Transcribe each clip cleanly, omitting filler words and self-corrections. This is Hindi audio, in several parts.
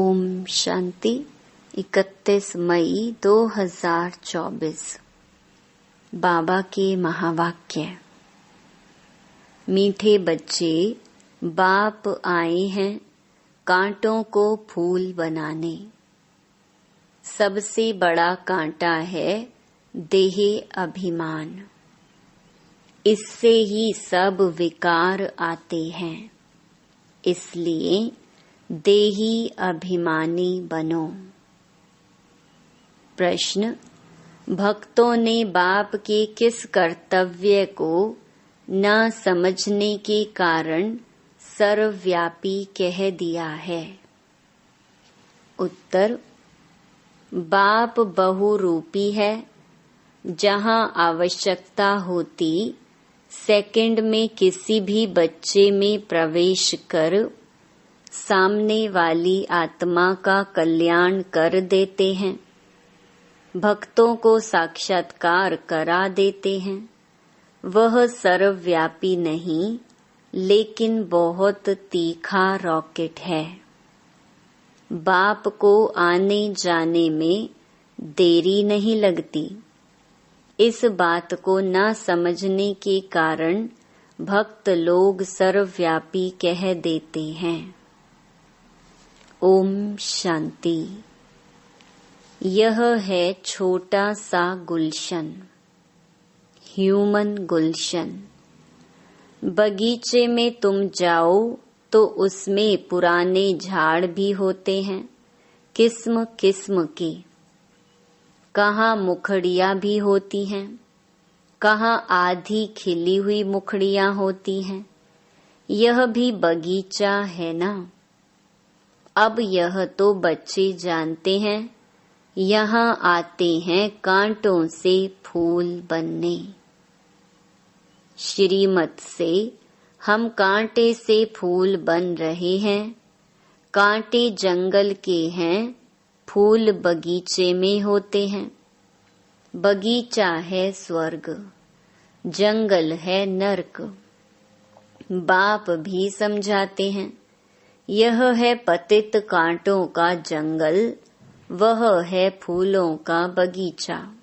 ओम शांति। 31 मई 2024। बाबा के महावाक्य। मीठे बच्चे, बाप आए हैं कांटों को फूल बनाने। सबसे बड़ा कांटा है देह अभिमान। इससे ही सब विकार आते हैं। इसलिए देही अभिमानी बनो। प्रश्न: भक्तों ने बाप के किस कर्तव्य को न समझने के कारण सर्वव्यापी कह दिया है? उत्तर: बाप बहुरूपी है। जहाँ आवश्यकता होती सेकंड में किसी भी बच्चे में प्रवेश कर सामने वाली आत्मा का कल्याण कर देते हैं। भक्तों को साक्षात्कार करा देते हैं। वह सर्वव्यापी नहीं, लेकिन बहुत तीखा रॉकेट है। बाप को आने जाने में देरी नहीं लगती। इस बात को न समझने के कारण भक्त लोग सर्वव्यापी कह देते हैं। ओम शांति। यह है छोटा सा गुलशन, ह्यूमन गुलशन। बगीचे में तुम जाओ तो उसमें पुराने झाड़ भी होते हैं, किस्म किस्म के। कहाँ मुखड़ियाँ भी होती हैं, कहाँ आधी खिली हुई मुखड़ियाँ होती हैं। यह भी बगीचा है ना। अब यह तो बच्चे जानते हैं। यहाँ आते हैं कांटों से फूल बनने। श्रीमत से हम कांटे से फूल बन रहे हैं। कांटे जंगल के हैं, फूल बगीचे में होते हैं। बगीचा है स्वर्ग, जंगल है नरक। बाप भी समझाते हैं, यह है पतित कांटों का जंगल, वह है फूलों का बगीचा।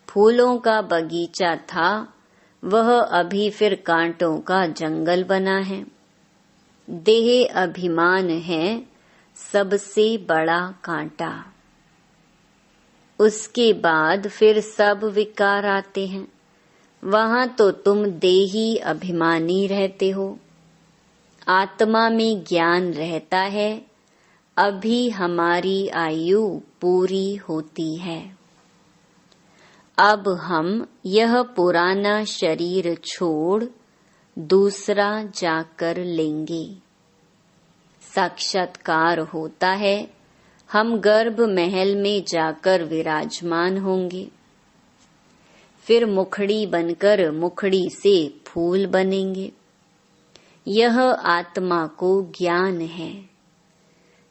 फूलों का बगीचा था, वह अभी फिर कांटों का जंगल बना है। देह अभिमान है सबसे बड़ा कांटा। उसके बाद फिर सब विकार आते हैं। वहाँ तो तुम देही अभिमानी रहते हो। आत्मा में ज्ञान रहता है। अभी हमारी आयु पूरी होती है। अब हम यह पुराना शरीर छोड़ दूसरा जाकर लेंगे। साक्षात्कार होता है। हम गर्भ महल में जाकर विराजमान होंगे। फिर मुखड़ी बनकर मुखड़ी से फूल बनेंगे। यह आत्मा को ज्ञान है।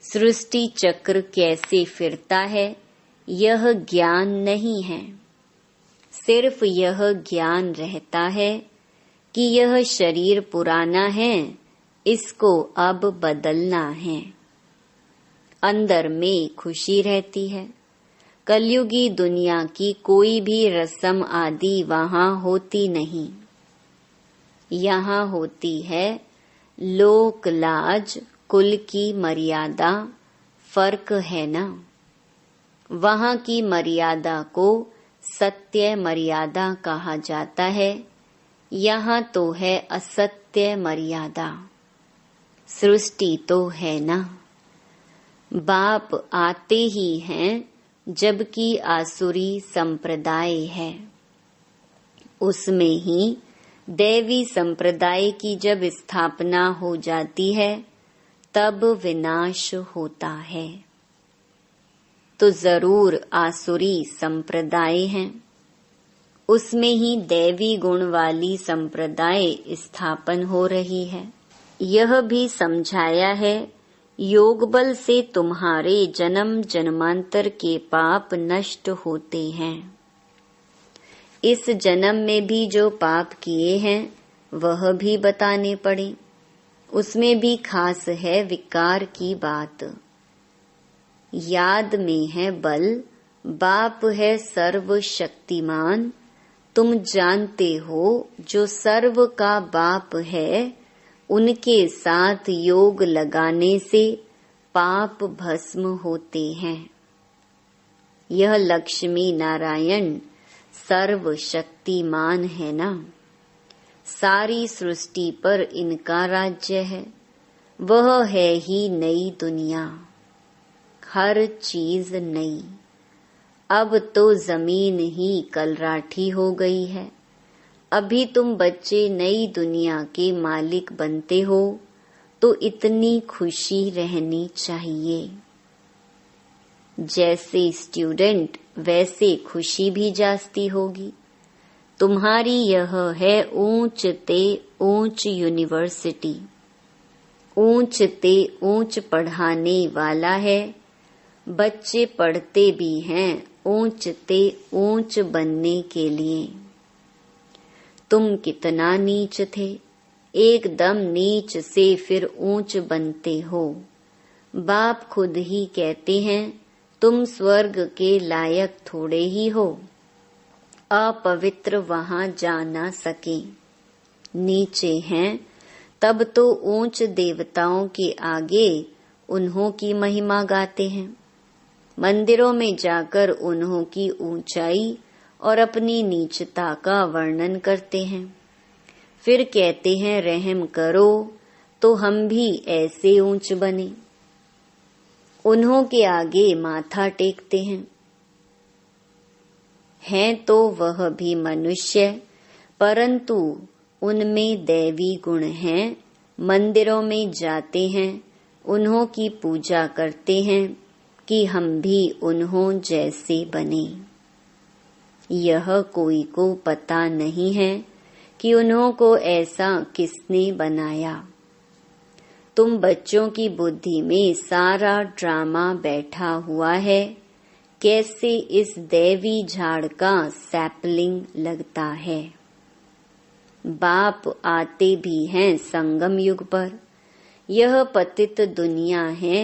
सृष्टि चक्र कैसे फिरता है, यह ज्ञान नहीं है। सिर्फ यह ज्ञान रहता है कि यह शरीर पुराना है, इसको अब बदलना है। अंदर में खुशी रहती है। कलयुगी दुनिया की कोई भी रस्म आदि वहाँ होती नहीं। यहाँ होती है लोक लाज, कुल की मर्यादा। फर्क है ना। वहाँ की मर्यादा को सत्य मर्यादा कहा जाता है। यहाँ तो है असत्य मर्यादा। सृष्टि तो है ना। बाप आते ही हैं जबकि आसुरी संप्रदाय है। उसमें ही दैवी संप्रदाय की जब स्थापना हो जाती है तब विनाश होता है। तो जरूर आसुरी संप्रदाय है। उसमें ही दैवी गुण वाली संप्रदाय स्थापन हो रही है। यह भी समझाया है, योग बल से तुम्हारे जन्म जन्मांतर के पाप नष्ट होते हैं। इस जन्म में भी जो पाप किए हैं वह भी बताने पड़े। उसमें भी खास है विकार की बात। याद में है बल, बाप है सर्वशक्तिमान। तुम जानते हो जो सर्व का बाप है, उनके साथ योग लगाने से पाप भस्म होते हैं। यह लक्ष्मी नारायण सर्वशक्तिमान है ना। सारी सृष्टि पर इनका राज्य है। वह है ही नई दुनिया, हर चीज नई। अब तो जमीन ही कलराठी हो गई है। अभी तुम बच्चे नई दुनिया के मालिक बनते हो, तो इतनी खुशी रहनी चाहिए। जैसे स्टूडेंट वैसे खुशी भी जास्ती होगी। तुम्हारी यह है ऊंच ते ऊंच यूनिवर्सिटी। ऊंच ते ऊंच पढ़ाने वाला है। बच्चे पढ़ते भी हैं ऊंच ते ऊंच बनने के लिए। तुम कितना नीच थे, एकदम नीच से फिर ऊंच बनते हो। बाप खुद ही कहते हैं तुम स्वर्ग के लायक थोड़े ही हो। अपवित्र वहां जा ना सके। नीचे हैं तब तो ऊंच देवताओं के आगे उन्हों की महिमा गाते हैं। मंदिरों में जाकर उन्हों की ऊंचाई और अपनी नीचता का वर्णन करते हैं। फिर कहते हैं रहम करो तो हम भी ऐसे ऊंच बने। उन्हों के आगे माथा टेकते हैं तो वह भी मनुष्य, परंतु उनमें दैवी गुण हैं। मंदिरों में जाते हैं, उन्हों की पूजा करते हैं कि हम भी उन्हों जैसे बने। यह कोई को पता नहीं है कि उन्हों को ऐसा किसने बनाया। तुम बच्चों की बुद्धि में सारा ड्रामा बैठा हुआ है। कैसे इस दैवी झाड़ का सैपलिंग लगता है। बाप आते भी हैं संगम युग पर। यह पतित दुनिया है,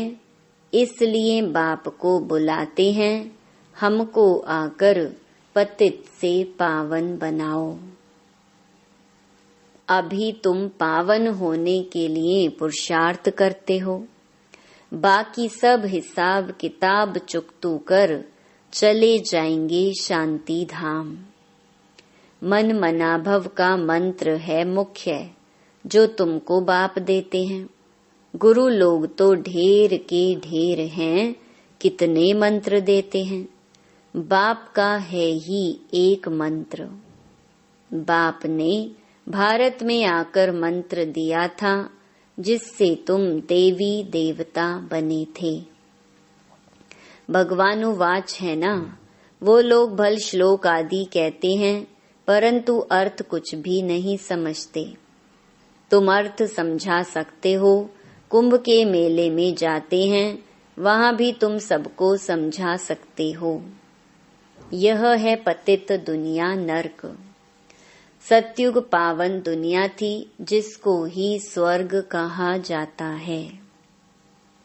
इसलिए बाप को बुलाते हैं, हमको आकर पतित से पावन बनाओ। अभी तुम पावन होने के लिए पुरुषार्थ करते हो। बाकी सब हिसाब किताब चुकतू कर चले जाएंगे शांति धाम। मन मनाभव का मंत्र है मुख्य, जो तुमको बाप देते हैं। गुरु लोग तो ढेर के ढेर हैं, कितने मंत्र देते हैं। बाप का है ही एक मंत्र। बाप ने भारत में आकर मंत्र दिया था, जिससे तुम देवी देवता बने थे। भगवानुवाच है ना। वो लोग भल श्लोक आदि कहते हैं, परंतु अर्थ कुछ भी नहीं समझते। तुम अर्थ समझा सकते हो। कुंभ के मेले में जाते हैं, वहां भी तुम सबको समझा सकते हो। यह है पतित दुनिया नरक। सतयुग पावन दुनिया थी, जिसको ही स्वर्ग कहा जाता है।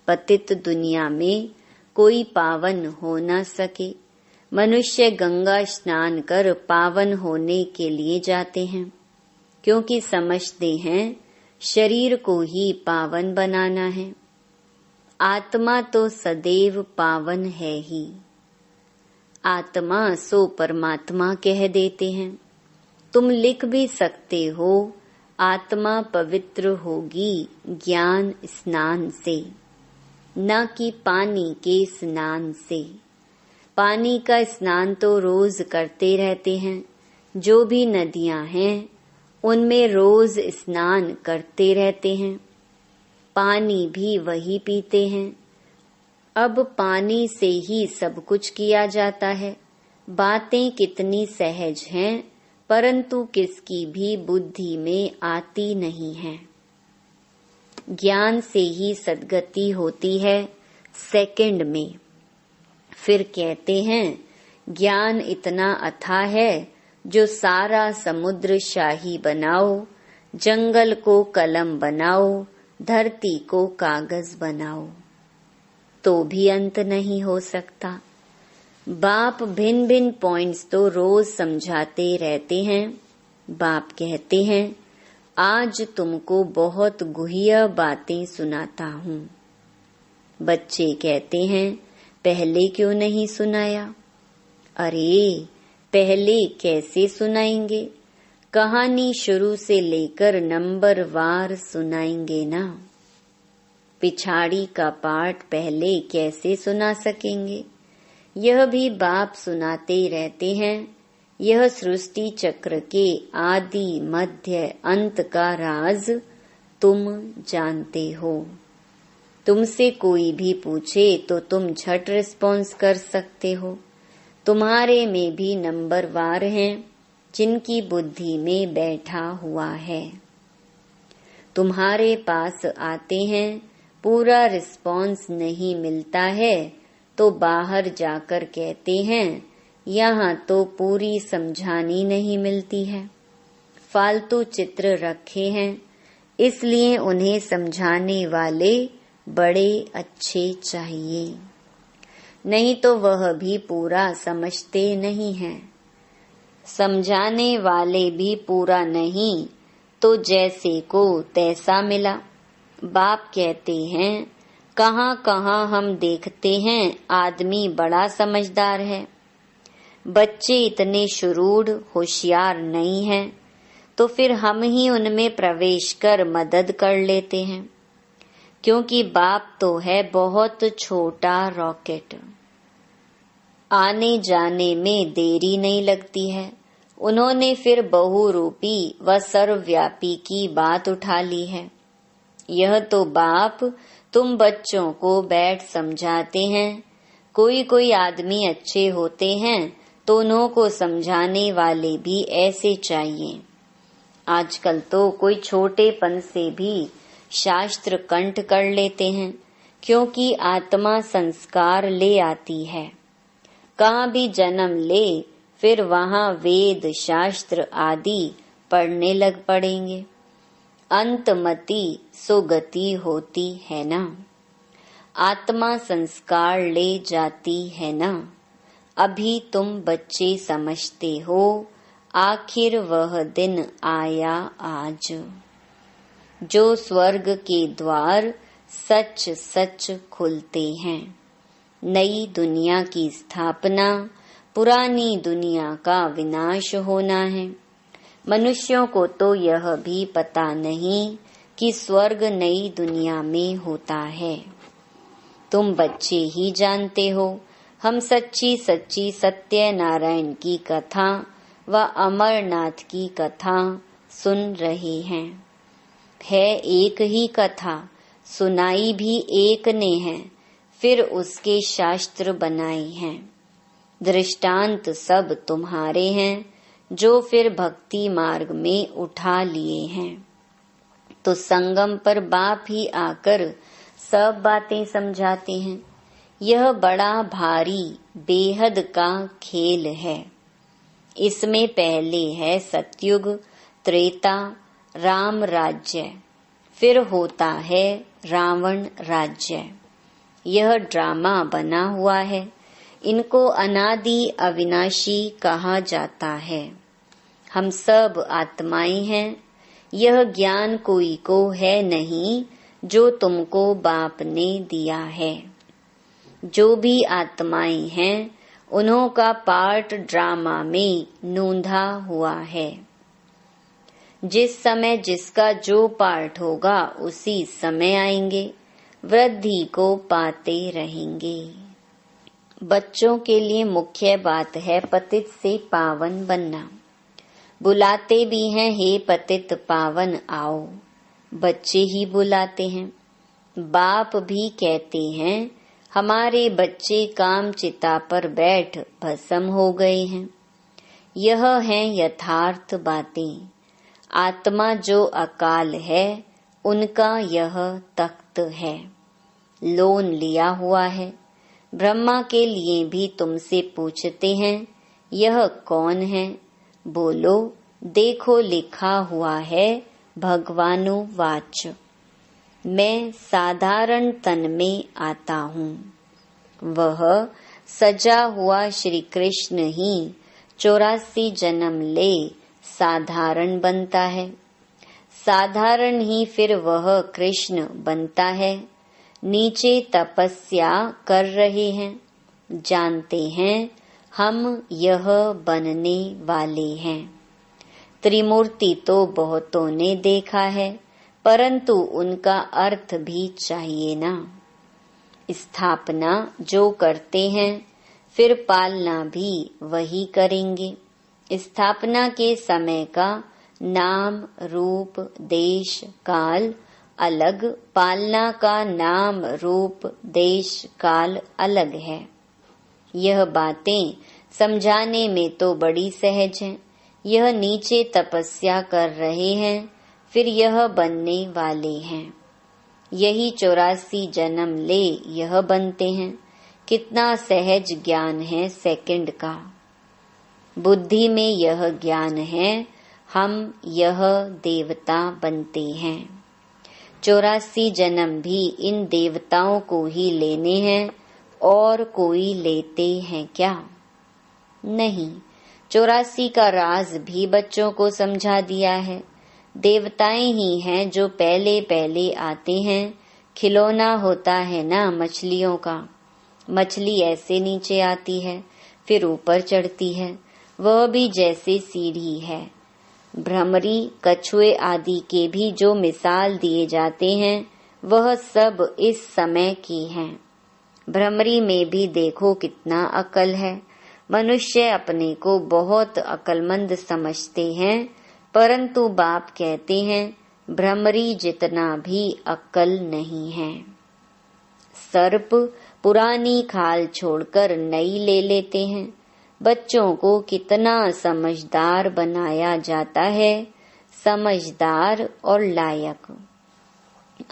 पतित दुनिया में कोई पावन हो न सके। मनुष्य गंगा स्नान कर पावन होने के लिए जाते हैं, क्योंकि समझते हैं शरीर को ही पावन बनाना है। आत्मा तो सदैव पावन है ही। आत्मा सो परमात्मा कह देते हैं। तुम लिख भी सकते हो, आत्मा पवित्र होगी ज्ञान स्नान से, न कि पानी के स्नान से। पानी का स्नान तो रोज करते रहते हैं। जो भी नदियां हैं उनमें रोज स्नान करते रहते हैं। पानी भी वही पीते हैं। अब पानी से ही सब कुछ किया जाता है। बातें कितनी सहज हैं, परंतु किसकी भी बुद्धि में आती नहीं है। ज्ञान से ही सद्गति होती है सेकंड में। फिर कहते हैं ज्ञान इतना अथाह है, जो सारा समुद्र शाही बनाओ, जंगल को कलम बनाओ, धरती को कागज बनाओ। तो भी अंत नहीं हो सकता। बाप भिन्न भिन्न पॉइंट्स तो रोज समझाते रहते हैं। बाप कहते हैं, आज तुमको बहुत गुह्य बातें सुनाता हूँ। बच्चे कहते हैं, पहले क्यों नहीं सुनाया? अरे पहले कैसे सुनाएंगे? कहानी शुरू से लेकर नंबर वार सुनाएंगे ना। पिछाड़ी का पार्ट पहले कैसे सुना सकेंगे? यह भी बाप सुनाते रहते हैं। यह सृष्टि चक्र के आदि मध्य अंत का राज तुम जानते हो। तुमसे कोई भी पूछे तो तुम झट रिस्पॉन्स कर सकते हो। तुम्हारे में भी नंबर वार हैं जिनकी बुद्धि में बैठा हुआ है। तुम्हारे पास आते हैं, पूरा रिस्पॉन्स नहीं मिलता है तो बाहर जाकर कहते हैं, यहाँ तो पूरी समझानी नहीं मिलती है। फालतू चित्र रखे हैं, इसलिए उन्हें समझाने वाले बड़े अच्छे चाहिए, नहीं तो वह भी पूरा समझते नहीं हैं। समझाने वाले भी पूरा नहीं तो जैसे को तैसा मिला। बाप कहते हैं, कहाँ कहाँ हम देखते हैं आदमी बड़ा समझदार है, बच्चे इतने शुरूढ़ होशियार नहीं हैं, तो फिर हम ही उनमें प्रवेश कर मदद कर लेते हैं, क्योंकि बाप तो है बहुत छोटा रॉकेट। आने जाने में देरी नहीं लगती है। उन्होंने फिर बहुरूपी व सर्वव्यापी की बात उठा ली है। यह तो बाप तुम बच्चों को बैठ समझाते हैं। कोई कोई आदमी अच्छे होते हैं तो उन्हों को समझाने वाले भी ऐसे चाहिए। आजकल तो कोई छोटेपन से भी शास्त्र कंठ कर लेते हैं, क्योंकि आत्मा संस्कार ले आती है। कहाँ भी जन्म ले फिर वहाँ वेद शास्त्र आदि पढ़ने लग पड़ेंगे। अंतमति सुगति होती है ना। आत्मा संस्कार ले जाती है ना। अभी तुम बच्चे समझते हो, आखिर वह दिन आया आज, जो स्वर्ग के द्वार सच सच खुलते हैं। नई दुनिया की स्थापना, पुरानी दुनिया का विनाश होना है। मनुष्यों को तो यह भी पता नहीं कि स्वर्ग नई दुनिया में होता है। तुम बच्चे ही जानते हो। हम सच्ची सच्ची सत्यनारायण की कथा व अमरनाथ की कथा सुन रहे हैं। है एक ही कथा, सुनाई भी एक ने है, फिर उसके शास्त्र बनाए हैं। दृष्टांत सब तुम्हारे हैं, जो फिर भक्ति मार्ग में उठा लिए हैं। तो संगम पर बाप ही आकर सब बातें समझाते हैं। यह बड़ा भारी बेहद का खेल है। इसमें पहले है सतयुग, त्रेता, राम राज्य, फिर होता है रावण राज्य। यह ड्रामा बना हुआ है। इनको अनादि अविनाशी कहा जाता है। हम सब आत्माएं हैं। यह ज्ञान कोई को है नहीं जो तुमको बाप ने दिया है। जो भी आत्माएं हैं उन्हों का पार्ट ड्रामा में नोंधा हुआ है। जिस समय जिसका जो पार्ट होगा उसी समय आएंगे, वृद्धि को पाते रहेंगे। बच्चों के लिए मुख्य बात है पतित से पावन बनना। बुलाते भी हैं, हे पतित पावन आओ। बच्चे ही बुलाते हैं। बाप भी कहते हैं, हमारे बच्चे काम चिता पर बैठ भस्म हो गए हैं। यह हैं यथार्थ बातें। आत्मा जो अकाल है उनका यह तख्त है, लोन लिया हुआ है। ब्रह्मा के लिए भी तुमसे पूछते हैं, यह कौन है? बोलो, देखो लिखा हुआ है भगवानो वाच। मैं साधारण तन में आता हूँ। वह सजा हुआ श्री कृष्ण ही 84 जन्म ले साधारण बनता है। साधारण ही फिर वह कृष्ण बनता है। नीचे तपस्या कर रहे हैं, जानते हैं हम यह बनने वाले हैं। त्रिमूर्ति तो बहुतों ने देखा है, परंतु उनका अर्थ भी चाहिए ना। स्थापना जो करते हैं फिर पालना भी वही करेंगे। स्थापना के समय का नाम, रूप, देश, काल अलग, पालना का नाम, रूप, देश, काल अलग है। यह बातें समझाने में तो बड़ी सहज हैं। यह नीचे तपस्या कर रहे हैं, फिर यह बनने वाले हैं। यही 84 जन्म ले यह बनते हैं। कितना सहज ज्ञान है सेकंड का। बुद्धि में यह ज्ञान है, हम यह देवता बनते हैं। 84 जन्म भी इन देवताओं को ही लेने हैं, और कोई लेते हैं क्या? नहीं। 84 का राज भी बच्चों को समझा दिया है। देवताएं ही हैं जो पहले पहले आते हैं। खिलौना होता है ना मछलियों का। मछली ऐसे नीचे आती है, फिर ऊपर चढ़ती है। वह भी जैसे सीढ़ी है। भ्रमरी, कछुए आदि के भी जो मिसाल दिए जाते हैं, वह सब इस समय की हैं। भ्रमरी में भी देखो कितना अकल है। मनुष्य अपने को बहुत अकलमंद समझते हैं, परंतु बाप कहते हैं भ्रमरी जितना भी अक्ल नहीं है। सर्प पुरानी खाल छोड़कर नई ले लेते हैं। बच्चों को कितना समझदार बनाया जाता है, समझदार और लायक।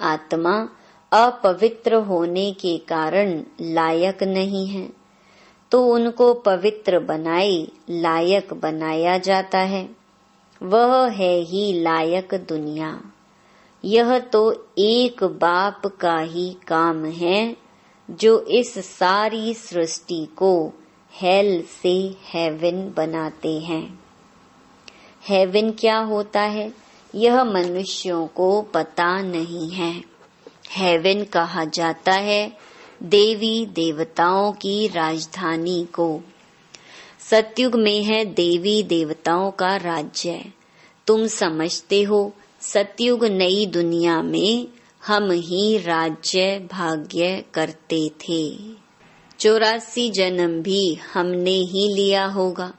आत्मा अपवित्र होने के कारण लायक नहीं है, तो उनको पवित्र बनाए लायक बनाया जाता है। वह है ही लायक दुनिया। यह तो एक बाप का ही काम है जो इस सारी सृष्टि को हेल से हेवन बनाते हैं। हेवन क्या होता है यह मनुष्यों को पता नहीं है। हेवन कहा जाता है देवी देवताओं की राजधानी को। सतयुग में है देवी देवताओं का राज्य। तुम समझते हो सतयुग नई दुनिया में हम ही राज्य भाग्य करते थे। 84 जन्म भी हमने ही लिया होगा।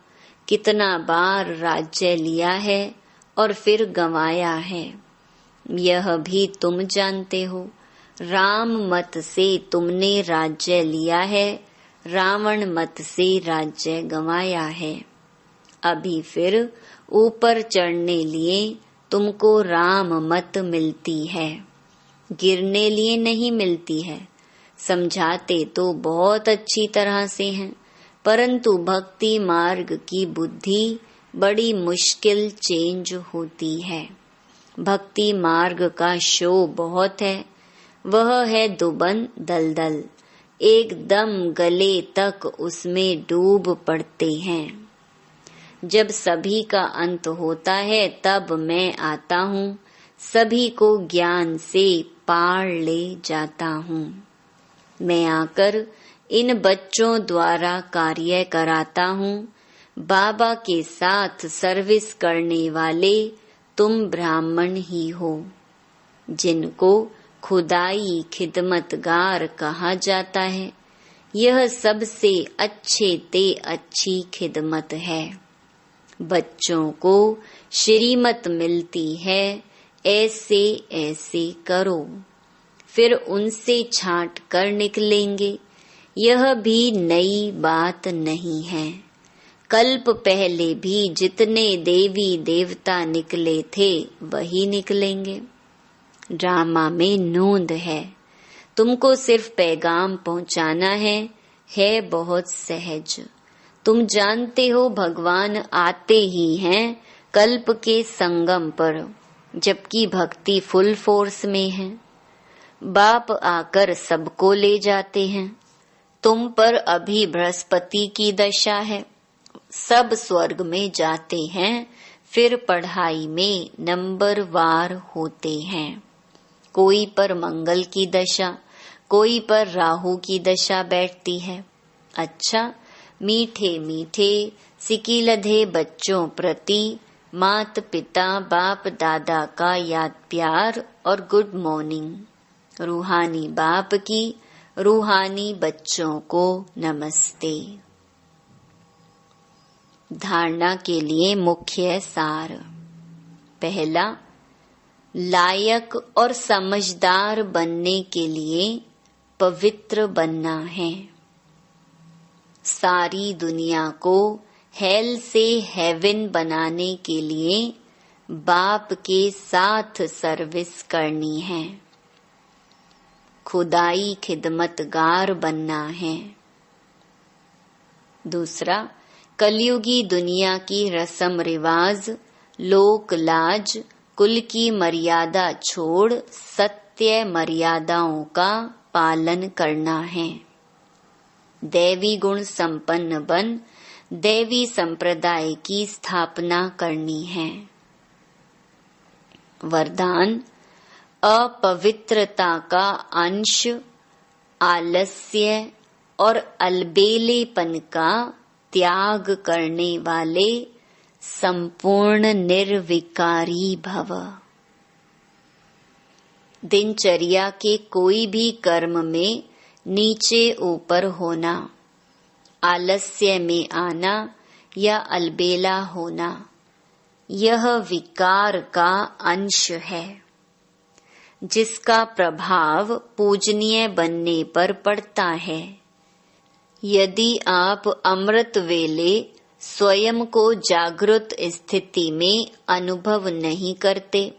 कितना बार राज्य लिया है और फिर गंवाया है, यह भी तुम जानते हो। राम मत से तुमने राज्य लिया है, रावण मत से राज्य गंवाया है। अभी फिर ऊपर चढ़ने लिए तुमको राम मत मिलती है, गिरने लिए नहीं मिलती है। समझाते तो बहुत अच्छी तरह से हैं, परंतु भक्ति मार्ग की बुद्धि बड़ी मुश्किल चेंज होती है। भक्ति मार्ग का शो बहुत है। वह है दुबन दलदल, एकदम गले तक उसमें डूब पड़ते हैं। जब सभी का अंत होता है तब मैं आता हूँ, सभी को ज्ञान से पार ले जाता हूँ। मैं आकर इन बच्चों द्वारा कार्य कराता हूँ। बाबा के साथ सर्विस करने वाले तुम ब्राह्मण ही हो, जिनको खुदाई खिदमतगार कहा जाता है। यह सबसे अच्छे ते अच्छी खिदमत है। बच्चों को श्रीमत मिलती है, ऐसे ऐसे करो, फिर उनसे छांट कर निकलेंगे। यह भी नई बात नहीं है। कल्प पहले भी जितने देवी देवता निकले थे वही निकलेंगे। ड्रामा में नोंद है। तुमको सिर्फ पैगाम पहुंचाना है बहुत सहज। तुम जानते हो भगवान आते ही हैं कल्प के संगम पर, जबकि भक्ति फुल फोर्स में है। बाप आकर सबको ले जाते हैं। तुम पर अभी बृहस्पति की दशा है, सब स्वर्ग में जाते हैं, फिर पढ़ाई में नंबरवार होते हैं। कोई पर मंगल की दशा, कोई पर राहु की दशा बैठती है। अच्छा, मीठे मीठे सिकीलधे बच्चों प्रति मात पिता बाप दादा का याद प्यार और गुड मॉर्निंग। रूहानी बाप की रूहानी बच्चों को नमस्ते। धारणा के लिए मुख्य सार। पहला, लायक और समझदार बनने के लिए पवित्र बनना है। सारी दुनिया को हेल से हेवन बनाने के लिए बाप के साथ सर्विस करनी है। खुदाई खिदमतगार बनना है। दूसरा, कलयुगी दुनिया की रस्म रिवाज, लोक लाज, कुल की मर्यादा छोड़ सत्य मर्यादाओं का पालन करना है। दैवी गुण संपन्न बन दैवी संप्रदाय की स्थापना करनी है। वरदान, अपवित्रता का अंश, आलस्य और अलबेलेपन का त्याग करने वाले संपूर्ण निर्विकारी भव। दिनचर्या के कोई भी कर्म में नीचे ऊपर होना, आलस्य में आना या अलबेला होना, यह विकार का अंश है, जिसका प्रभाव पूजनीय बनने पर पड़ता है। यदि आप अमृत वेले स्वयं को जागृत स्थिति में अनुभव नहीं करते,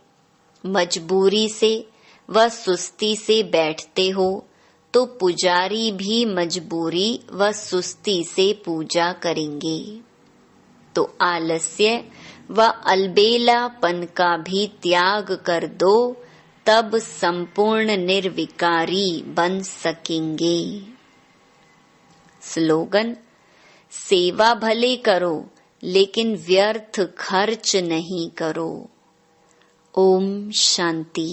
मजबूरी से व सुस्ती से बैठते हो, तो पुजारी भी मजबूरी व सुस्ती से पूजा करेंगे। तो आलस्य व अलबेलापन का भी त्याग कर दो, तब संपूर्ण निर्विकारी बन सकेंगे। स्लोगन, सेवा भले करो लेकिन व्यर्थ खर्च नहीं करो। ओम शांति।